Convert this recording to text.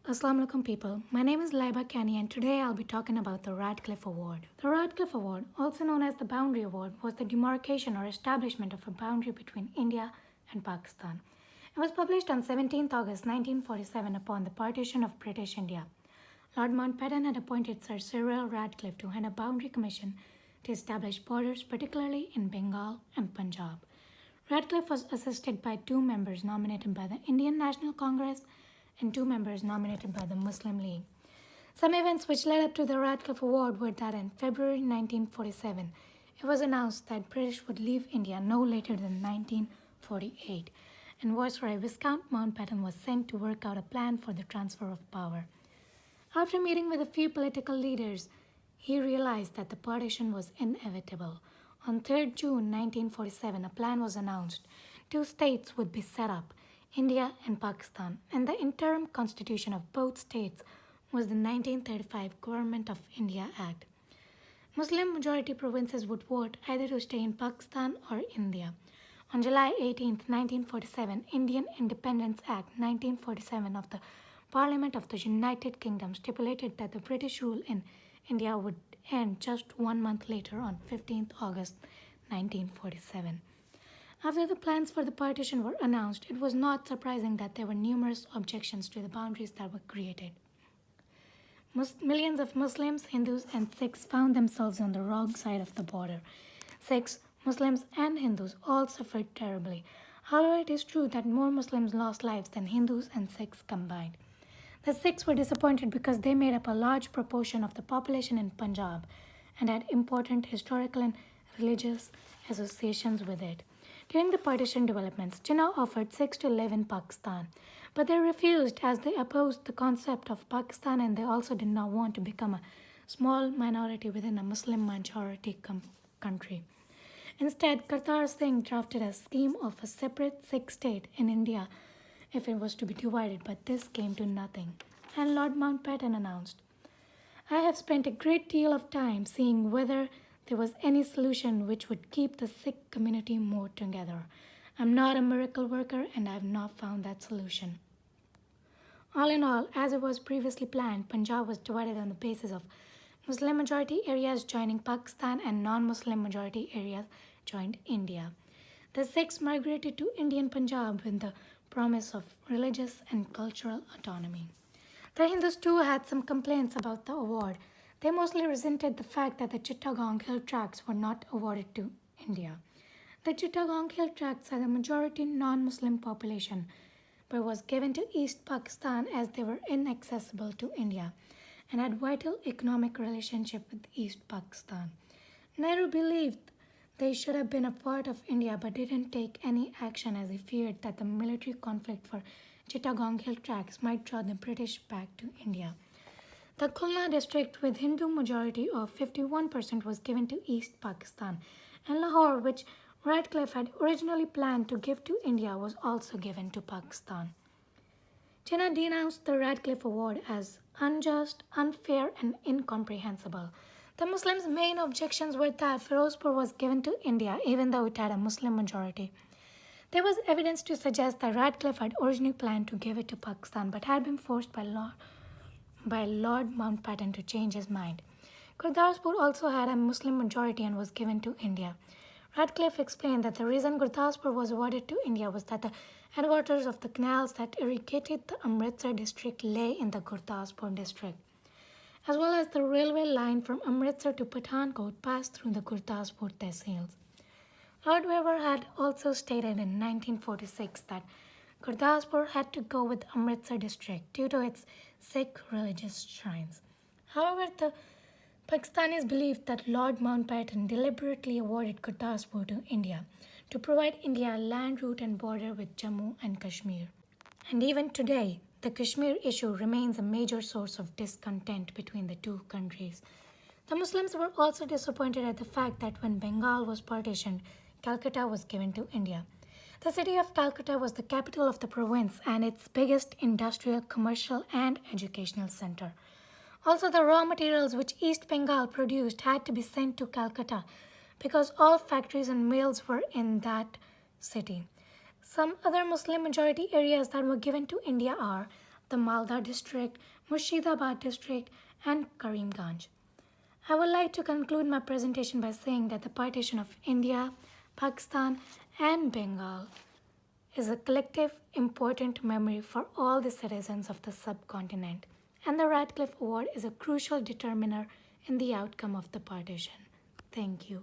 Assalamu alaikum people. My name is Laiba Kiani and today I'll be talking about the Radcliffe Award. The Radcliffe Award, also known as the Boundary Award, was the demarcation or establishment of a boundary between India and Pakistan. It was published on 17th August 1947 upon the partition of British India. Lord Mountbatten had appointed Sir Cyril Radcliffe to head a boundary commission to establish borders, particularly in Bengal and Punjab. Radcliffe was assisted by two members nominated by the Indian National Congress and two members nominated by the Muslim League. Some events which led up to the Radcliffe Award were that in February 1947, it was announced that British would leave India no later than 1948, and Viceroy Viscount Mountbatten was sent to work out a plan for the transfer of power. After meeting with a few political leaders, he realized that the partition was inevitable. On 3rd June 1947, a plan was announced. Two states would be set up, India and Pakistan, and the interim constitution of both states was the 1935 Government of India Act. Muslim majority provinces would vote either to stay in Pakistan or India. On July 18, 1947, Indian Independence Act 1947 of the Parliament of the United Kingdom stipulated that the British rule in India would end just 1 month later on 15th August 1947. After the plans for the partition were announced, it was not surprising that there were numerous objections to the boundaries that were created. Millions of Muslims, Hindus, and Sikhs found themselves on the wrong side of the border. Sikhs, Muslims, and Hindus all suffered terribly. However, it is true that more Muslims lost lives than Hindus and Sikhs combined. The Sikhs were disappointed because they made up a large proportion of the population in Punjab and had important historical and religious associations with it. During the partition developments, Jinnah offered Sikhs to live in Pakistan, but they refused as they opposed the concept of Pakistan and they also did not want to become a small minority within a Muslim majority country. Instead, Kartar Singh drafted a scheme of a separate Sikh state in India if it was to be divided, but this came to nothing. And Lord Mountbatten announced, "I have spent a great deal of time seeing whether there was any solution which would keep the Sikh community more together. I'm not a miracle worker and I have not found that solution." All in all, as it was previously planned, Punjab was divided on the basis of Muslim majority areas joining Pakistan and non-Muslim majority areas joined India. The Sikhs migrated to Indian Punjab with the promise of religious and cultural autonomy. The Hindus too had some complaints about the award. They mostly resented the fact that the Chittagong Hill Tracts were not awarded to India. The Chittagong Hill Tracts had a majority non-Muslim population, but was given to East Pakistan as they were inaccessible to India and had vital economic relationship with East Pakistan. Nehru believed they should have been a part of India but didn't take any action as he feared that the military conflict for Chittagong Hill Tracts might draw the British back to India. The Khulna district with Hindu majority of 51% was given to East Pakistan, and Lahore, which Radcliffe had originally planned to give to India, was also given to Pakistan. Jinnah denounced the Radcliffe Award as unjust, unfair, and incomprehensible. The Muslims' main objections were that Firozpur was given to India even though it had a Muslim majority. There was evidence to suggest that Radcliffe had originally planned to give it to Pakistan but had been forced by Lord Mountbatten to change his mind. Gurdaspur also had a Muslim majority and was given to India. Radcliffe explained that the reason Gurdaspur was awarded to India was that the headwaters of the canals that irrigated the Amritsar district lay in the Gurdaspur district, as well as the railway line from Amritsar to Pathankot passed through the Gurdaspur tehsils. Lord Weber had also stated in 1946 that Gurdaspur had to go with Amritsar district due to its Sikh religious shrines. However, the Pakistanis believed that Lord Mountbatten deliberately awarded Gurdaspur to India to provide India a land route and border with Jammu and Kashmir. And even today, the Kashmir issue remains a major source of discontent between the two countries. The Muslims were also disappointed at the fact that when Bengal was partitioned, Calcutta was given to India. The city of Calcutta was the capital of the province and its biggest industrial, commercial, and educational center. Also, the raw materials which East Bengal produced had to be sent to Calcutta because all factories and mills were in that city. Some other Muslim majority areas that were given to India are the Malda district, Murshidabad district, and Karimganj. I would like to conclude my presentation by saying that the partition of India, Pakistan, and Bengal is a collective, important memory for all the citizens of the subcontinent, and the Radcliffe Award is a crucial determiner in the outcome of the partition. Thank you.